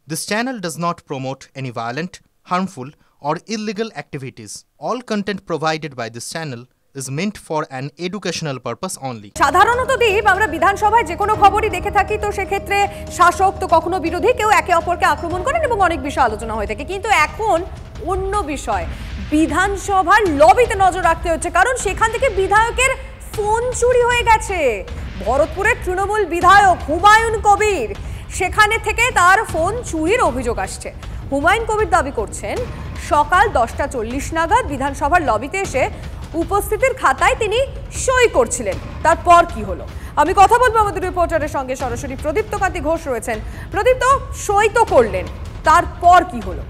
This channel does not promote any violent, harmful, or illegal activities. All content provided by this channel is meant for an educational purpose only. সাধারণত দীপ আমরা বিধানসভায় যে কোনো খবরই দেখে থাকি, তো সেক্ষেত্রে শাসক তো কখনো বিরোধী, কেউ একে অপরকে আক্রমণ করেন এবং অনেক বিষয় আলোচনা হয়ে থাকে। কিন্তু এখন অন্য বিষয়, বিধানসভার লবিতে নজর রাখতে হচ্ছে, কারণ সেখান থেকে বিধায়কের ফোন চুরি হয়ে গেছে। ভরতপুরের তৃণমূল বিধায়ক হুমায়ুন কবির, সেখানে থেকে তার ফোন চুরির অভিযোগ আসছে। হুমায়ুন কবির দাবি করছেন সকাল 10:40 নাগাদ বিধানসভার লবিতে এসে উপস্থিতির খাতায় তিনি সই করছিলেন। তারপর কি হলো আমি কথা বলবো আমাদের রিপোর্টারের সঙ্গে, সরাসরি প্রদীপ্ত কান্তি ঘোষ রয়েছেন। প্রদীপ্ত, সই তো করলেন, তারপর কি হলো?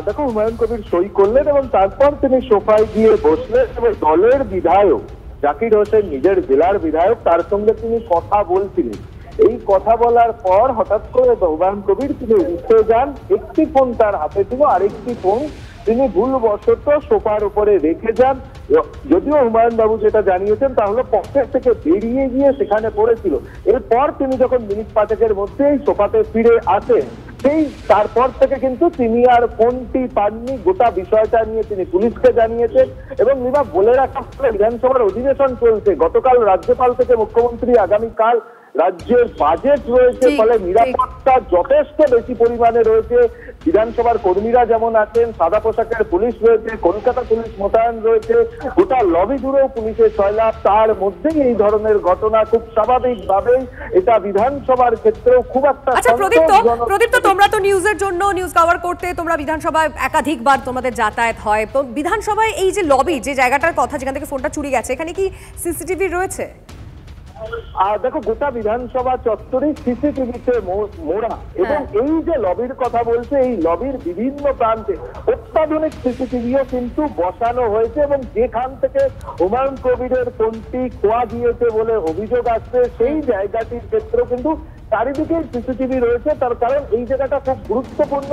দেখো, হুমায়ুন কবির সই করলেন এবং তারপর তিনি সোফায় গিয়ে বসলেন এবং দলের বিধায়ক জাকির হোসেন, নিজের জেলার বিধায়ক, তার সঙ্গে তিনি কথা বলছিলেন। এই কথা বলার পর হঠাৎ করে হুমায়ুন কবির তিনি উঠে যান। একটি ফোন তার হাতে ছিল, আরেকটি ফোন তিনি ভুলবশত সোফার উপরে রেখে যান। যদিও হুমায়ুন বাবু যেটা জানিয়েছেন তা হলো পকেট থেকে বেরিয়ে গিয়ে সেখানে পড়েছিল। এরপর তিনি যখন মিনিট 5-এর মধ্যেই সোফাতে ফিরে আসেন, সেই তারপর থেকে কিন্তু তিনি আর ফোনটি পাননি। গোটা বিষয়টা নিয়ে তিনি পুলিশকে জানিয়েছেন এবং বলে রাখা বিধানসভার অধিবেশন চলছে। গতকাল রাজ্যপাল থেকে মুখ্যমন্ত্রী আগামীকাল রাজ্যের বাজেট রয়েছে, ফলে নিরাপত্তা যথেষ্ট বেশি পরিমাণে রয়েছে। বিধানসভার কর্মীরা যেমন আছেন, সাদা পোশাকের পুলিশ রয়েছে, কলকাতা পুলিশ মোতায়েন রয়েছে, গোটা লবি জুড়েও পুলিশের সয়লাভ। তার মধ্যেই এই ধরনের ঘটনা, খুব স্বাভাবিকভাবেই এটা বিধানসভার ক্ষেত্রেও খুব একটা। আচ্ছা প্রদীপ্ত, তোমরা তো নিউজের জন্য নিউজ কভার করতে তোমরা বিধানসভায় একাধিকবার তোমাদের যাতায়াত হয়, তো বিধানসভায় এই যে লবি, যে জায়গাটার কথা যেখান থেকে ফোনটা চুরি গেছে, এখানে কি সিসিটিভি রয়েছে? দেখো, গোটা বিধানসভা চত্বরই সিসিটিভিতে মোড়া এবং এই যে লবির কথা বলছে, এই লবির বিভিন্ন প্রান্তে অত্যাধুনিক সিসিটিভিও কিন্তু বসানো হয়েছে এবং যেখান থেকে হুমায়ুন কবিরের ফোনটি খোয়া গিয়েছে বলে অভিযোগ আসছে, সেই জায়গাটির ক্ষেত্রেও কিন্তু চারিদিকে সিসিটিভি রয়েছে। তার কারণ এই জায়গাটা খুব গুরুত্বপূর্ণ।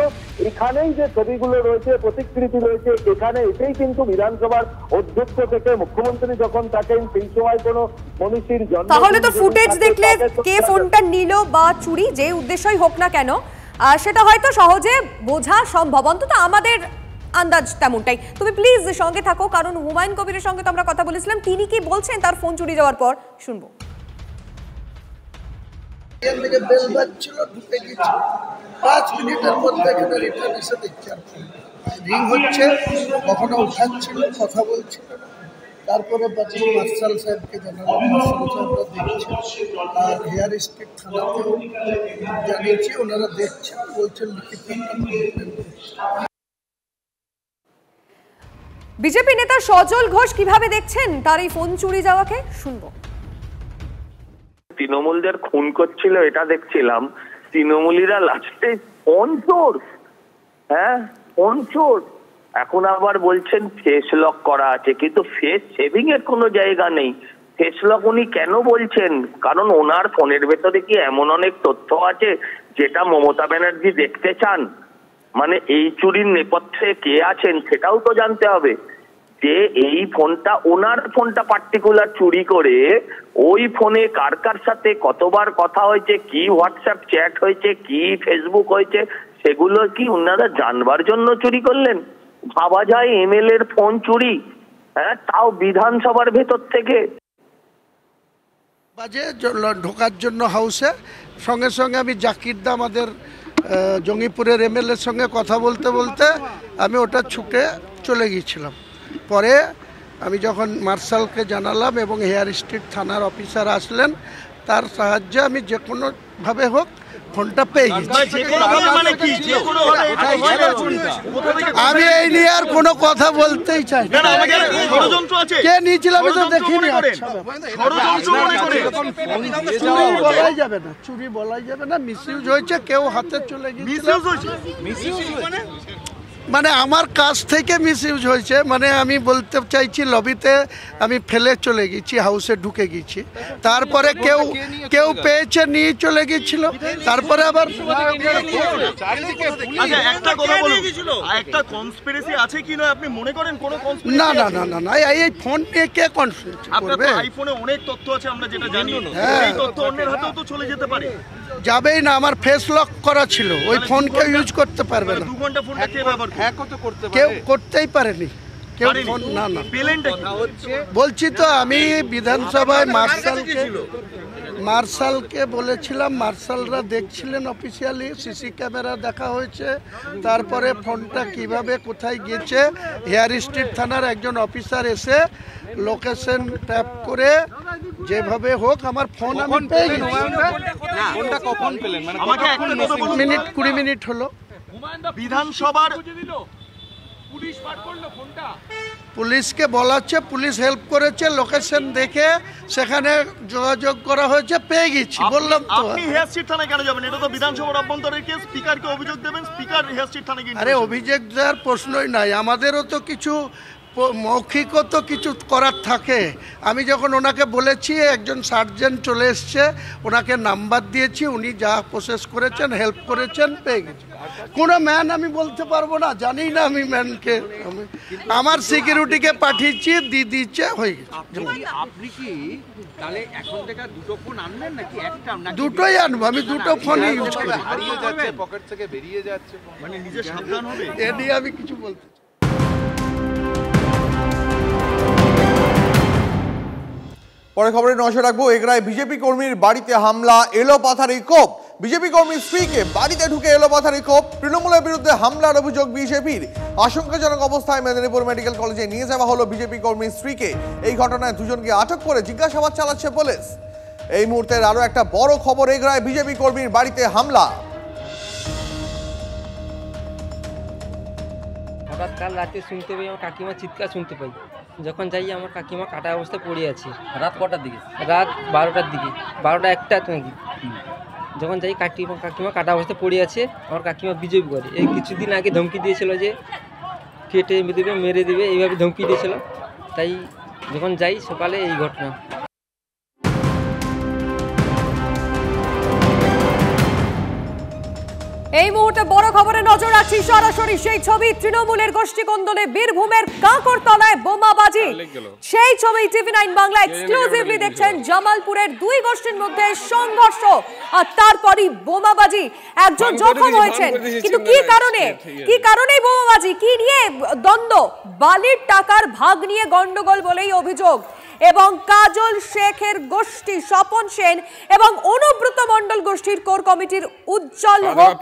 এখানেই যে ছবিগুলো রয়েছে, প্রতিকৃতি রয়েছে, এখানে এসেই কিন্তু বিধানসভার অধ্যক্ষ থেকে মুখ্যমন্ত্রী যখন থাকেন সেই সময় কোনো মনীষীর জন্ম। তাহলে তো ফুটেজ দেখলে কে ফোনটা নিল বা চুরি যে উদ্দেশ্যই হোক না কেন, সেটা হয়তো সহজে বোঝা সম্ভব, অন্তত আমাদের আন্দাজ তেমনটাই। তুমি প্লিজ সঙ্গে থাকো, কারণ হুমায়ুন কবিরের সঙ্গে তো আমরা কথা বলেছিলাম, তিনি কি বলছেন তার ফোন চুরি যাওয়ার পর, শুনবো। থেকে বেল বাজছিল, ঢুকে গেছে 5 মিনিটের মধ্যে এখানে রিটার্ন এসে দেখছি রিং হচ্ছে, কখনো উঠাচ্ছিল, কথা বলছিল। তারপরে মার্শাল সাহেবকে জানালাম, মার্শাল সাহেবরা দেখছে, আর হেয়ার স্ট্রিট থানাতেও জানিয়েছি, ওনারা দেখছেন, বলছেন বিজেপি নেতা সজল ঘোষ কিভাবে দেখছেন তার এই ফোন চুরি যাওয়াকে, শুনবো। তৃণমূলদের খুন করছিল এটা দেখছিলাম, তৃণমূলীরা লাস্টে ফোন চোর, ফোন চোর। এখন আবার বলছেন ফেস লক করা আছে, কিন্তু ফেস সেভিং এর কোনো জায়গা নেই। ফেস লক উনি কেন বলছেন? কারণ ওনার ফোনের ভেতরে কি এমন অনেক তথ্য আছে যেটা মমতা ব্যানার্জি দেখতে চান। মানে এই চুরির নেপথ্যে কে আছেন সেটাও তো জানতে হবে। যে এই ফোনটা, ওনার ফোনটা পার্টিকুলার চুরি করে ওই ফোনে কার কার সাথে কতবার কথা হয়েছে, কি হোয়াটসঅ্যাপ চ্যাট হয়েছে, কি ফেসবুক হয়েছে, সেগুলো কি ওনারা জানবার জন্য চুরি করলেন? ভাবা যায় এমএলএ এর ফোন চুরি, তাও বিধানসভার ভেতর থেকে। বাজে ঢোকার জন্য হাউসে, সঙ্গে সঙ্গে আমি জাকিরদা আমাদের জঙ্গিপুরের এমএলএ এর সঙ্গে কথা বলতে বলতে আমি ওটা ছুটে চলে গিয়েছিলাম। পরে আমি যখন মার্শালকে জানালাম এবং হেয়ার স্ট্রিট থানার অফিসার আসলেন, তার সাহায্যে আমি যে কোনোভাবে হোক ফোনটা পেয়ে গেছি। আমি এই নিয়ে আর কোনো কথা বলতেই চাই না। কে নিয়েছিল আমি তো দেখিনি। চুরি বলাই যাবে না, চুরি বলাই যাবে না, মিসইউজ হয়েছে, কেউ হাতে চলে গিয়েছিল। মানে আমার কাছ থেকে মিসইউজ হয়েছে, মানে আমি বলতে চাইছি লবিতে আমি ফেলে চলে গেছি, হাউসে ঢুকে গেছি, তারপরে কেউ পেয়েছে নিয়ে চলে গেছিল, তারপরে আবার না না না না না এই ফোন নিয়ে কে কনফিউজ করবে? আইফোনে অনেক তথ্য আছে আমরা যেটা জানি, এই তথ্য অন্যের হাতেও তো চলে যেতে পারে। যাবেই না, আমার ফেস লক করা ছিল, ওই ফোন কেউ ইউজ করতে পারবে না। 2 ঘন্টা ফোনটা কে ব্যবহার করে? হ্যাঁ, কত করতে পারে? কেউ করতেই পারেনি, কেউ ফোন না। বলছি তো আমি বিধানসভায় মার্শালকে বলেছিলাম, মার্শালরা দেখছিলেন অফিসিয়ালি, সিসি ক্যামেরা দেখা হয়েছে, তারপরে ফোনটা কিভাবে কোথায় গেছে হেয়ার স্ট্রিট থানার একজন অফিসার এসে লোকেশন ট্যাপ করে যেভাবে হোক আমার ফোন আমি পেয়ে গেছি। ফোনটা কখন পেলেন? মানে আমাকে 20 মিনিট হলো। বিধানসভার পুলিশকে বলাচ্ছে, পুলিশ হেল্প করেছে, লোকেশন দেখে সেখানে যোগাযোগ করা হয়েছে, পেয়ে গেছি। বললাম তো আপনি হেয়ার স্ট্রিট থানায় কেন যাবেন? এটা তো বিধানসভার অভ্যন্তরের কেস, স্পিকারকে অভিযোগ দেবেন, স্পিকার হেয়ার স্ট্রিট থানায় গিয়ে। আরে অভিযোগ দেওয়ার প্রশ্নই নাই, আমাদেরও তো কিছু মৌখিকও তো কিছু করার থাকে। আমি যখন ওনাকে বলেছি, একজন সার্জেন্ট চলে এসছে, ওনাকে নাম্বার দিয়েছি, উনি যা প্রসেস করেছেন, হেল্প করেছেন, পেয়ে গেছি। কোনো ম্যান আমি বলতে পারবো না, জানি না আমি ম্যানকে, আমার সিকিউরিটিকে পাঠিয়েছি, দিচ্ছে, হয়ে গেছে। আপনি কি তাহলে এখন থেকে দুটো ফোন আনবেন নাকি একটা? দুটোই আনবো, আমি দুটো ফোনই ইউজ করি। হারিয়ে যাচ্ছে, পকেট থেকে বেরিয়ে যাচ্ছে, মানে নিজে সাবধান হবে। এ নিয়ে আমি কিছু বলতে চাই। পরে খবরে নজর রাখবো। এগরায় বিজেপি কর্মীর বাড়িতে হামলা, এলোপাথারি ক্ষোভ। বিজেপি কর্মীর স্ত্রীকে বাড়িতে ঢুকে এলোপাথারি ক্ষোভ। তৃণমূলের বিরুদ্ধে হামলার অভিযোগ বিজেপির। আশঙ্কাজনক অবস্থায় মেদিনীপুর মেডিকেল কলেজে নিয়ে যাওয়া হলো বিজেপি কর্মীর স্ত্রীকে। এই ঘটনায় দুজনকে আটক করে জিজ্ঞাসাবাদ চালাচ্ছে পুলিশ। এই মুহূর্তের আরো একটা বড় খবর, এগরায় বিজেপি কর্মীর বাড়িতে হামলা। হঠাৎ কাল রাতে শুনতে পাই, আমার কাকিমা চিৎকার শুনতে পাই। যখন যাই আমার কাকিমা কাটা অবস্থায় পড়ে আছে। রাত কটার দিকে? রাত 12টার দিকে, 12টা 1টা নাকি। যখন যাই কাকিমা কাটা অবস্থায় পড়ে আছে। আমার কাকিমা বিজেপি করে। এই কিছুদিন আগে ধমকি দিয়েছিল যে কেটে দেবে, মেরে দেবে, এইভাবে ধমকি দিয়েছিল। তাই যখন যাই সকালে এই ঘটনা। এই মুহূর্তে বড় খবরে নজর রাখছি, সরাসরি সেই ছবি। তৃণমূলের গোষ্ঠী কোন্দলে বীরভূমের কাঁকরতলায় বোমাবাজি, সেই ছবি TV9 বাংলা এক্সক্লুসিভলি দেখছেন। জামালপুরের দুই গোষ্ঠীর মধ্যে সংঘর্ষ আর তারপরই বোমাবাজি। একজন জখম হয়েছেন, কিন্তু কি কারণে বোমাবাজি, কি নিয়ে দ্বন্দ্ব? বালির টাকার ভাগ নিয়ে গন্ডগোল বলেই অভিযোগ। এবং কাজল শেখের গোষ্ঠী, স্বপন সেন এবং অনুব্রত মণ্ডল গোষ্ঠীর কোর কমিটির উজ্জ্বল হোক,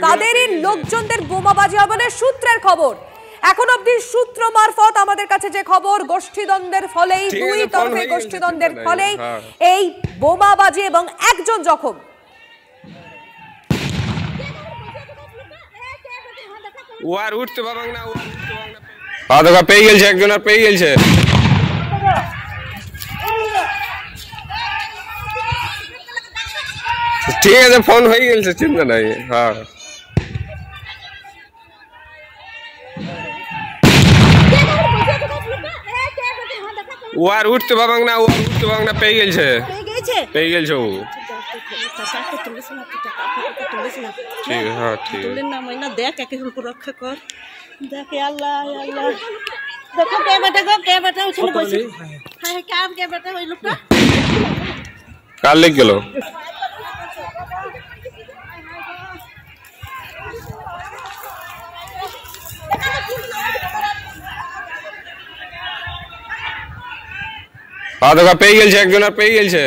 তাদেরই লোকজনদের বোমাবাজি হবে সূত্রের খবর। এখন অবধি সূত্র মারফত আমাদের কাছে যে খবর, গোষ্ঠীদ্বন্দ্বের ফলেই, দুই তরফে গোষ্ঠীদ্বন্দ্বের ফলেই এই বোমাবাজি এবং একজন জখম। ওয়ার উঠতে পারবে না, পাদকা পেয়ে গেছে, একজন আর পেয়ে গেছে। ঠিক আছে, ফোন হয়ে গেছে, চিন্তা নাই। হ্যাঁ, ও আর উঠতে পারবে না, পেয়ে গেছে, ও। ঠিক, হ্যাঁ ঠিক। দেখ, একে রক্ষা কর, দেখে আল্লাহ আল্লাহ। দেখো কে বেটা গো, কে বেটা ওখানে বসে। হ্যাঁ, কাম কে বেটা ওই লোকটা কার লেগে গেল? পাদকা পেয়ে গেছে, একজন আর পেয়ে গেছে।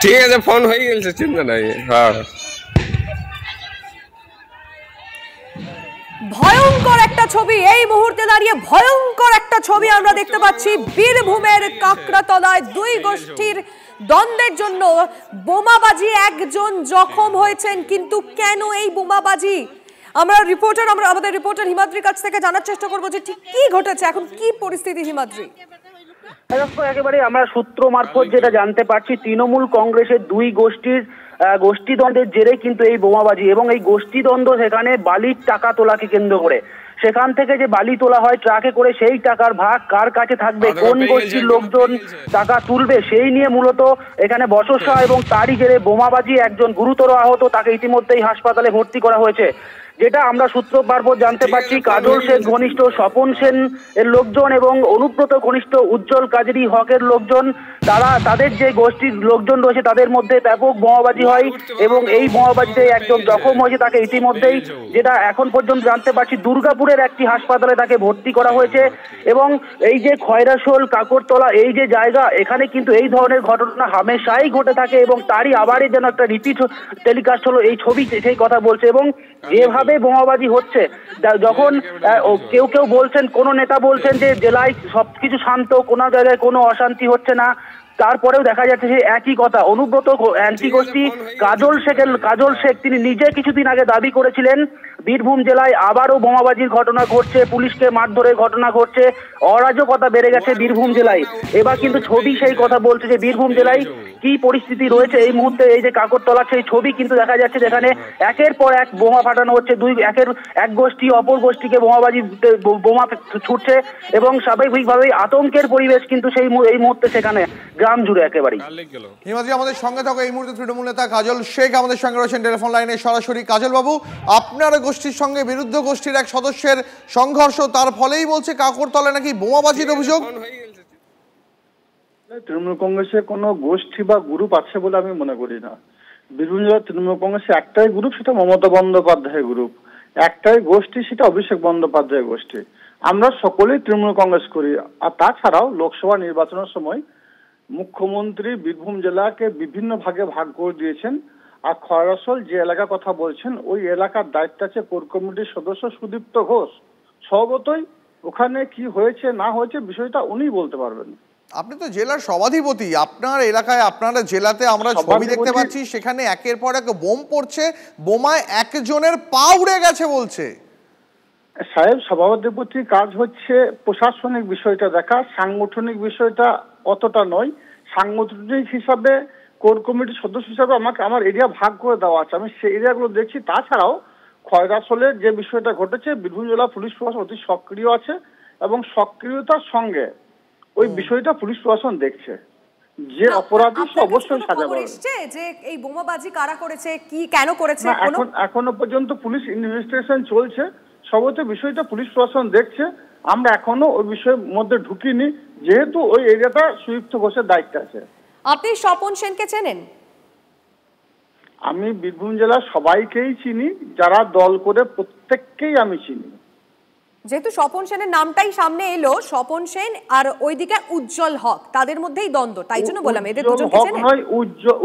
ঠিক আছে, ফোন হয়ে গেছে, চিন্তা নাই। হ্যাঁ, ভয়ঙ্কর একটা ছবি এই মুহূর্তে দাঁড়িয়ে, ভয়ঙ্কর একটা ছবি আমরা দেখতে পাচ্ছি। বীরভূমের কাকড়াতলায় দুই গোষ্ঠীর দ্বন্দ্বের জন্য বোমাবাজি, একজন জখম হয়েছেন। কিন্তু কেন এই বোমাবাজি? আমাদের রিপোর্টার হিমাদ্রির কাছ থেকে জানার চেষ্টা করবো যে ঠিক কি ঘটেছে, এখন কি পরিস্থিতি। হিমাদ্রি, একেবারে আমরা সূত্র মারফত যেটা জানতে পারছি, তৃণমূল কংগ্রেসের দুই গোষ্ঠীদ্বন্দ্বের জেরে কিন্তু এই বোমাবাজি, এবং এই গোষ্ঠীদ্বন্দ্ব সেখানে বালির টাকা তোলাকে কেন্দ্র করে। সেখান থেকে যে বালি তোলা হয় ট্রাকে করে, সেই টাকার ভাগ কার কাছে থাকবে, কোন গোষ্ঠীর লোকজন টাকা তুলবে, সেই নিয়ে মূলত এখানে বচসা, এবং তারই জেরে বোমাবাজি। একজন গুরুতর আহত, তাকে ইতিমধ্যেই হাসপাতালে ভর্তি করা হয়েছে। যেটা আমরা সূত্র মারফত জানতে পারছি কাজল শেখ ঘনিষ্ঠ স্বপন সেন এর লোকজন এবং অনুব্রত ঘনিষ্ঠ উজ্জ্বল কাজেরি হকের লোকজন, তাদের যে গোষ্ঠীর লোকজন রয়েছে তাদের মধ্যে ব্যাপক বোমাবাজি হয় এবং এই বোমাবাজিতে একজন জখম হয়েছে। তাকে ইতিমধ্যেই, যেটা এখন পর্যন্ত জানতে পারছি, দুর্গাপুরের একটি হাসপাতালে তাকে ভর্তি করা হয়েছে। এবং এই যে খয়রাশোল কাকরতলা এই যে জায়গা, এখানে কিন্তু এই ধরনের ঘটনা হামেশাই ঘটে থাকে এবং তারই আবারই যেন একটা রিপিট টেলিকাস্ট হলো এই ছবি, সেই কথা বলছে। এবং যেভাবে বোমাবাজি হচ্ছে, যখন কেউ কেউ বলছেন, কোন নেতা বলছেন যে জেলায় সবকিছু শান্ত, কোনো জায়গায় কোনো অশান্তি হচ্ছে না, তারপরেও দেখা যাচ্ছে যে একই কথা। অনুব্রত অ্যান্টি গোষ্ঠী কাজল শেখ তিনি নিজে কিছুদিন আগে দাবি করেছিলেন বীরভূম জেলায় আবারও বোমাবাজির ঘটনা ঘটছে, পুলিশকে মারধরের ঘটনা ঘটছে, অরাজকতা বেড়ে গেছে বীরভূম জেলায়। এবার কিন্তু ছবি সেই কথা বলছে যে বীরভূম জেলায় কি পরিস্থিতি রয়েছে এই মুহূর্তে। এই যে কাকরতলা, সেই ছবি কিন্তু দেখা যাচ্ছে যেখানে একের পর এক বোমা ফাটানো হচ্ছে, এক গোষ্ঠী অপর গোষ্ঠীকে বোমা ছুটছে এবং স্বাভাবিকভাবেই আতঙ্কের পরিবেশ কিন্তু এই মুহূর্তে সেখানে গ্রাম জুড়ে একেবারেই। হিমাদ্রি, আমাদের সঙ্গে থাকা এই মুহূর্তে তৃণমূল নেতা কাজল শেখ আমাদের সঙ্গে রয়েছেন টেলিফোন লাইনে সরাসরি। কাজল বাবু, আপনার গোষ্ঠীর সঙ্গে বিরুদ্ধ গোষ্ঠীর এক সদস্যের সংঘর্ষ, তার ফলেই বলছে কাকরতলায় নাকি বোমাবাজির অভিযোগ। তৃণমূল কংগ্রেসের কোনো গোষ্ঠী বা গ্রুপ আছে বলে আমি মনে করি না। বীরভূম জেলার তৃণমূল কংগ্রেসের একটাই গ্রুপ, সেটা মমতা বন্দ্যোপাধ্যায় গ্রুপ। একটাই গোষ্ঠী, সেটা অভিষেক বন্দ্যোপাধ্যায় গোষ্ঠী। আমরা সকলেই তৃণমূল কংগ্রেস করি। আর তাছাড়াও লোকসভা নির্বাচনের সময় মুখ্যমন্ত্রী বীরভূম জেলাকে বিভিন্ন ভাগে ভাগ করে দিয়েছেন। আর খয়রাশোল যে এলাকার কথা বলছেন, ওই এলাকার দায়িত্ব আছে কোর কমিটির সদস্য সুদীপ্ত ঘোষ। স্বভাবতই ওখানে কি হয়েছে না হয়েছে বিষয়টা উনি বলতে পারবেন। আপনি তো জেলার সভাধিপতি, আপনার এলাকায়, আপনার জেলাতে আমরা ছবি দেখতে পাচ্ছি, সেখানে একের পর এক বোম পড়ছে, বোমায় একজনের পা উড়ে গেছে বলছে। সাহেব, সভাধিপতির কাজ হচ্ছে প্রশাসনিক বিষয়টা দেখা, সাংগঠনিক বিষয়টা অতটা নয়। সাংগঠনিক হিসাবে কোর কমিটির সদস্য হিসাবে আমাকে আমার এরিয়া ভাগ করে দেওয়া আছে, আমি সেই এরিয়াগুলো দেখছি। তাছাড়াও খয়রাশোলের যে বিষয়টা ঘটেছে, বীরভূম জেলা পুলিশ প্রশাসন অতি সক্রিয় আছে এবং সক্রিয়তার সঙ্গে ওই বিষয়টা পুলিশ প্রশাসন দেখছে। যে অপরাধী সে অবশ্যই সাজা পাবে। যে এই বোমাবাজি কারা করেছে, কি কেন করেছে, এখনো পর্যন্ত পুলিশ ইনভেস্টিগেশন চলছে। সবতে বিষয়টা পুলিশ প্রশাসন দেখছে। আমরা এখনো ওই বিষয়ের মধ্যে ঢুকিনি, যেহেতু ওই এরিয়াটা সুদীপ্ত ঘোষের দায়িত্ব আছে। আপনি স্বপন সেনকে চেনেন? আমি বীরভূম জেলার সবাইকেই চিনি, যারা দল করে প্রত্যেককেই আমি চিনি। যেহেতু স্বপন সেনের নামটাই সামনে এলো, স্বপন সেন আর ওইদিকে উজ্জ্বল হক, তাদের মধ্যেই দ্বন্দ্ব, তাই জন্য বললাম এদের দুজনকে চেনেন?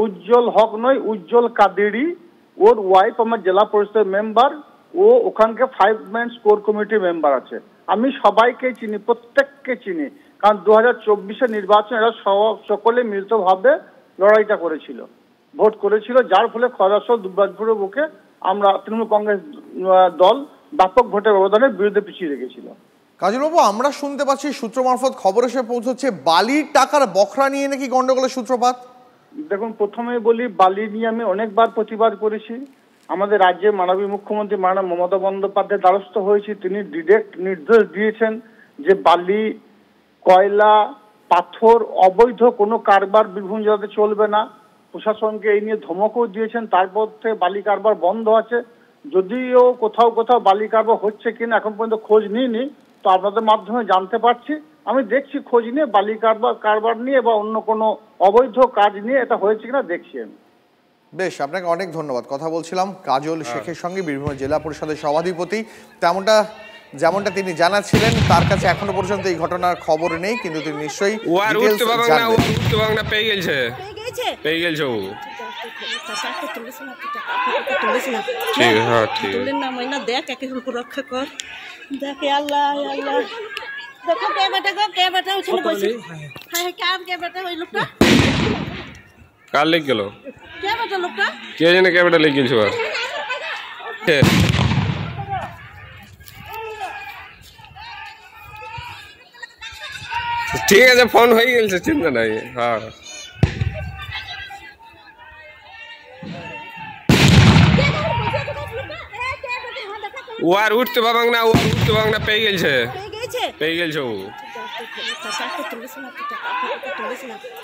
উজ্জ্বল হক নয়, উজ্জ্বল কাদেরি, ওর ওয়াইফ আমার জেলা পরিষদের মেম্বার, ও ওখানকে 5 ম্যান কোর কমিটি মেম্বার আছে। আমি সবাইকে চিনি, প্রত্যেককে চিনি, কারণ 2024-এর নির্বাচন এরা সকলে মিলিতভাবে লড়াইটা করেছিল, ভোট করেছিল, যার ফলে খয়রাশোল দুর্গাপুরের বুকে আমরা তৃণমূল কংগ্রেস দল ব্যাপক ভোটের ব্যবধানের বিরুদ্ধে পিছিয়ে রেখেছিল। কাজলবাবু, আমরা শুনতে পাচ্ছি, সূত্র মারফত খবর এসে পৌঁছচ্ছে, বালির টাকার বখরা নিয়ে নাকি গন্ডগোলের সূত্রপাত। দেখুন, প্রথমে বলি, বালি নিয়ে আমি অনেকবার প্রতিবাদ করেছি। আমাদের রাজ্যের মাননীয় মুখ্যমন্ত্রী মাননীয় মমতা বন্দ্যোপাধ্যায় দ্বারস্থ হয়েছি। তিনি ডিরেক্ট নির্দেশ দিয়েছেন যে বালি, কয়লা, পাথর অবৈধ কোনো কারবার বীরভূম জেলাতে চলবে না। প্রশাসনকে এই নিয়ে ধমকও দিয়েছেন। তারপর থেকে বালি কারবার বন্ধ আছে। যদিও কোথাও কোথাও বালি কারবার হচ্ছে কিনা এখন পর্যন্ত খোঁজ নিইনি, তো আপনাদের মাধ্যমে জানতে পারছি। আমি দেখছি খোঁজ নিয়ে বালি কারবার নিয়ে বা অন্য কোনো অবৈধ কাজ নিয়ে এটা হয়েছে কিনা দেখছি আমি। বেশ, আপনাকে অনেক ধন্যবাদ। কথা বলছিলাম কাজল শেখের সঙ্গে, বীরভূম জেলা পরিষদের সভাধিপতি। যেমনটা তিনি জানাচ্ছিলেন, তার কাছে এখনো পর্যন্ত এই ঘটনার খবর নেই, কিন্তু তিনি নিশ্চয়ই পেয়ে গেছে। রক্ষা কর, দেখে আল্লাহ আল্লাহ, দেখো কে বেটা গো, কে বেটা উঠে বসে, হ্যাঁ কাম কে বেটা ওই লোকটা কার লেগে গেল, কে বেটা লোকটা, কে জানে কে বেটা লেগে গেছে। ঠিক আছে, ফোন হয়ে গেছে, চিন্তা নাই। হ্যাঁ, ও আর উঠতে পারবাং না, পেয়ে গেছে, পেয়ে গেছে ও।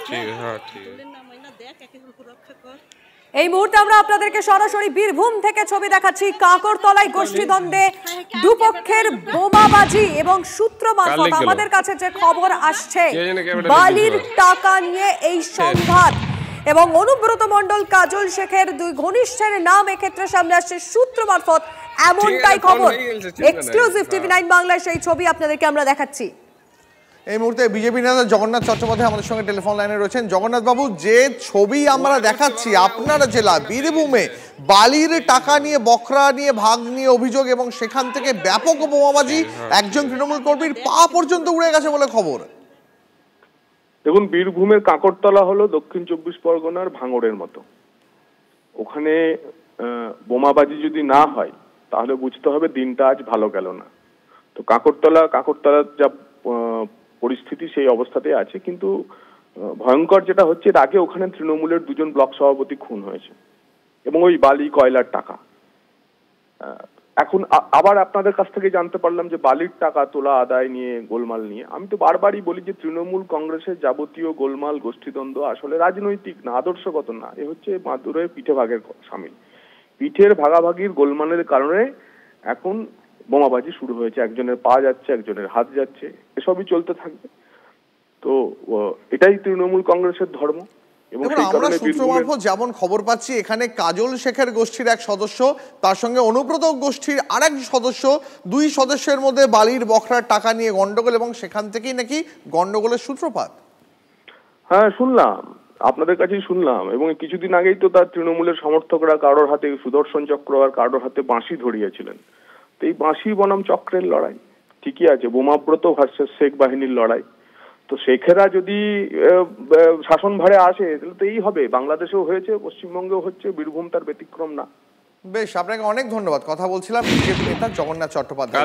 ঠিক আছে, হ্যাঁ ঠিক আছে। দেখ একে রক্ষা কর, এই মুহূর্তে আমরা আপনাদেরকে সরাসরি বীরভূম থেকে ছবি দেখাচ্ছি। কাকরতলায় গোষ্ঠীদ্বন্দ্বে দুপক্ষের বোমাবাজি এবং সূত্র মারফত আমাদের কাছে যে খবর আসছে, বালির টাকা নিয়ে এই সংঘাত এবং অনুব্রত মণ্ডল কাজল শেখের দুই ঘনিষ্ঠের নাম এক্ষেত্রে সামনে আসছে সূত্র মারফত, এমনটাই খবর। এক্সক্লুসিভ টিভি9 বাংলায় সেই ছবি আপনাদেরকে আমরা দেখাচ্ছি। এই মুহূর্তে বিজেপি নেতা জগন্নাথ চট্টোপাধ্যায় আমাদের সঙ্গে টেলিফোন লাইনে রয়েছেন। জগন্নাথ বাবু, যে ছবি আমরা দেখাচ্ছি আপনার জেলা বীরভূমে বালির টাকা নিয়ে, বখরা নিয়ে, ভাগ নিয়ে অভিযোগ এবং সেখান থেকে ব্যাপক বোমাবাজি, একজন তৃণমূল কর্মীর পা পর্যন্ত উড়ে গেছে বলে খবর। দেখুন, বীরভূমের কাকরতলা হলো দক্ষিণ 24 পরগনার ভাঙড়ের মতো। ওখানে বোমাবাজি যদি না হয় তাহলে বুঝতে হবে দিনটা আজ ভালো গেল না। তো কাকরতলার যা পরিস্থিতি সেই অবস্থাতে আছে, কিন্তু ভয়ঙ্কর যেটা হচ্ছে, এর আগে ওখানে তৃণমূলের দুজন ব্লক সভাপতি খুন হয়েছে এবং ওই বালি কয়লার টাকা। এখন আবার আপনাদের কাছ থেকে জানতে পারলাম যে বালির টাকা তোলা আদায় নিয়ে গোলমাল নিয়ে। আমি তো বারবারই বলি যে তৃণমূল কংগ্রেসের যাবতীয় গোলমাল গোষ্ঠীদ্বন্দ্ব আসলে রাজনৈতিক না, আদর্শগত না, এ হচ্ছে মাদুরের পিঠে ভাগের সামিল। পিঠের ভাগাভাগির গোলমালের কারণে এখন বোমাবাজি শুরু হয়েছে, একজনের পা যাচ্ছে, একজনের হাত যাচ্ছে, এসবই চলতে থাকবে। তো এটাই তৃণমূল কংগ্রেসের ধর্ম। এবং আমরা সূত্র মারফত যেমন খবর পাচ্ছি, এখানে কাজল শেখের গোষ্ঠীর এক সদস্য, তার সঙ্গে অনুব্রত গোষ্ঠীর আরেক সদস্য, দুই সদস্যের মধ্যে বালির বখরার টাকা নিয়ে গন্ডগোল এবং সেখান থেকেই নাকি গন্ডগোলের সূত্রপাত। হ্যাঁ, শুনলাম, আপনাদের কাছেই শুনলাম। এবং কিছুদিন আগেই তো তার তৃণমূলের সমর্থকরা কারোর হাতে সুদর্শন চক্র আর কারোর হাতে বাঁশি ধরিয়েছিলেন। তো এই বাঁশি বনাম চক্রের লড়াই ঠিকই আছে, বোমাব্রত ভার্সেস শেখ বাহিনীর লড়াই। তো শেখেরা যদি শাসন ভারে আসে তাহলে তো এই হবে, বাংলাদেশেও হয়েছে, পশ্চিমবঙ্গেও হচ্ছে, বীরভূম তার ব্যতিক্রম না। বেশ, আপনাকে অনেক ধন্যবাদ। কথা বলছিলাম বিজেপি নেতা জগন্নাথ চট্টোপাধ্যায়।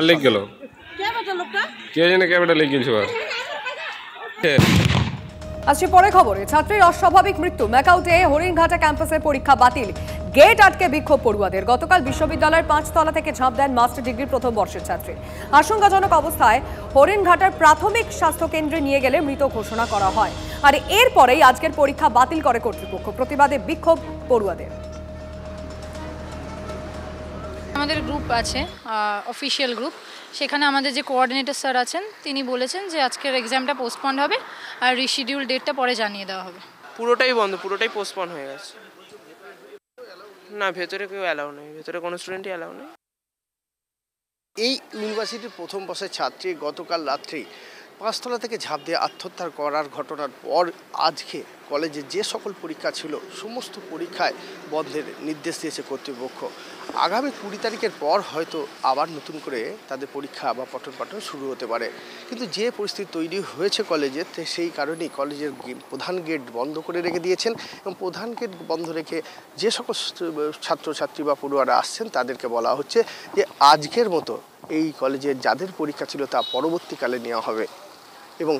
আসছে পরে খবরে। ছাত্রীর অস্বাভাবিক মৃত্যু, ম্যাকাউটে হরিণঘাটা ক্যাম্পাসের পরীক্ষা বাতিল, গেট আটকে বিক্ষোভ পড়ুয়াদের। গতকাল বিশ্ববিদ্যালয়ের 5 তলা থেকে ঝাঁপ দেন মাস্টার ডিগ্রি প্রথম বর্ষের ছাত্রী। আশঙ্কাজনক অবস্থায় হরিণঘাটার প্রাথমিক স্বাস্থ্য কেন্দ্রে নিয়ে গেলে মৃত ঘোষণা করা হয়। আর এরপরেই আজকের পরীক্ষা বাতিল করে কর্তৃপক্ষ। প্রতিবাদে বিক্ষোভ পড়ুয়াদের। আমাদের গ্রুপ আছে, অফিসিয়াল গ্রুপ, সেখানে আমাদের যে কোঅর্ডিনেটর স্যার আছেন তিনি বলেছেন যে আজকের এক্সামটা পোস্টপন্ড হবে আর রিশিডিউল ডেটটা পরে জানিয়ে দেওয়া হবে। পুরোটাই বন্ধ, পুরোটাই পোস্টপন্ড হয়ে গেছে। না, ভেতরে কেউ অ্যালাউ নেই, ভেতরে কোনো স্টুডেন্টই অ্যালাউ নেই। এই ইউনিভার্সিটির প্রথম বর্ষের ছাত্রী গতকাল রাত্রি 5 তলা থেকে ঝাঁপ দিয়ে আত্মহত্যা করার ঘটনার পর আজকে কলেজে যে সকল পরীক্ষা ছিল সমস্ত পরীক্ষায় বন্ধের নির্দেশ দিয়েছে কর্তৃপক্ষ। আগামী 20 তারিখের পর হয়তো আবার নতুন করে তাদের পরীক্ষা বা পঠন পাঠন শুরু হতে পারে। কিন্তু যে পরিস্থিতি তৈরি হয়েছে কলেজে, সেই কারণেই কলেজের প্রধান গেট বন্ধ করে রেখে দিয়েছেন এবং প্রধান গেট বন্ধ রেখে যে সকল ছাত্রছাত্রী বা পড়ুয়ারা আসছেন তাদেরকে বলা হচ্ছে যে আজকের মতো এই কলেজের যাদের পরীক্ষা ছিল তা পরবর্তীকালে নেওয়া হবে এবং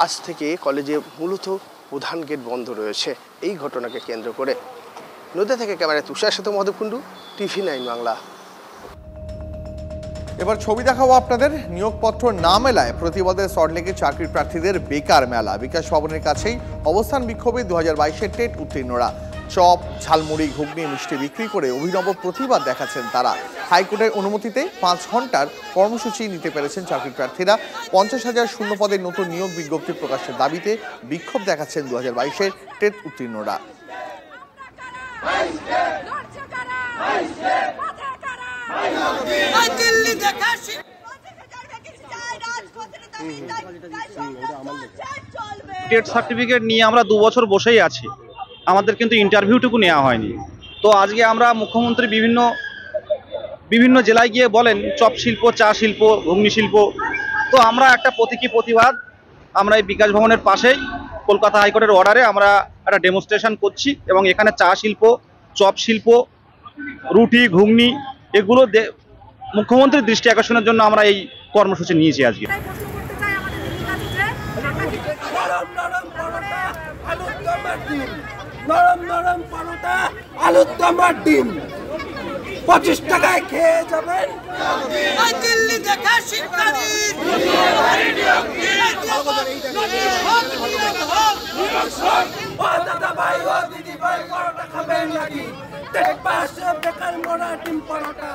আজ থেকে কলেজে মূলত প্রধান গেট বন্ধ রয়েছে। এই ঘটনাকে কেন্দ্র করে নদিয়া থেকে ক্যামেরায় তুষার সাথে মধু কুণ্ডু, টিভি9 বাংলা। এবার ছবি দেখাবো আপনাদের। নিয়োগপত্র না মেলায় প্রতিবাদে সল্টলেকে চাকরি প্রার্থীদের বেকার মেলা। বিকাশ ভবনের কাছেই অবস্থান বিক্ষোভে 2022-এর টেট উত্তীর্ণরা। চপ, ঝালমুড়ি, ঘুগনি, মিষ্টি বিক্রি করে অভিনব প্রতিবাদ দেখাচ্ছেন তারা। হাইকোর্টের অনুমতিতে 5 ঘন্টার কর্মসূচি নিতে পেরেছেন চাকরি প্রার্থীরা। 50,000 শূন্য পদের নতুন নিয়োগ বিজ্ঞপ্তি প্রকাশের দাবিতে বিক্ষোভ দেখাচ্ছেন 2022-এর টেট উত্তীর্ণরা। টেট সার্টিফিকেট নিয়ে আমরা 2 বছর বসেই আছি, আমাদের কিন্তু ইন্টারভিউটুকু নেওয়া হয়নি। তো আজকে আমরা মুখ্যমন্ত্রী বিভিন্ন জেলায় গিয়ে বলেন চপ শিল্প, চা শিল্প, ঘুগনি শিল্প। তো আমরা একটা প্রতিবাদ আমরা এই বিকাশ ভবনের পাশেই কলকাতা হাইকোর্টের অর্ডারে আমরা একটা ডেমনস্ট্রেশন করছি এবং এখানে চা শিল্প, চপ শিল্প, রুটি, ঘুগনি এগুলো মুখ্যমন্ত্রীর দৃষ্টি আকর্ষণের জন্য আমরা এই কর্মসূচি নিয়েছি আজকে। নরম নরম পরোটা, আলুর দম আর ডিম 25 টাকায় খেয়ে যাবেন। দিল্লি দেখা শিক্ষারি দাদা ভাই দিদি ভাই পরোটা খাবেন নাকি? পাশে বেকার মোড়া ডিম পরোটা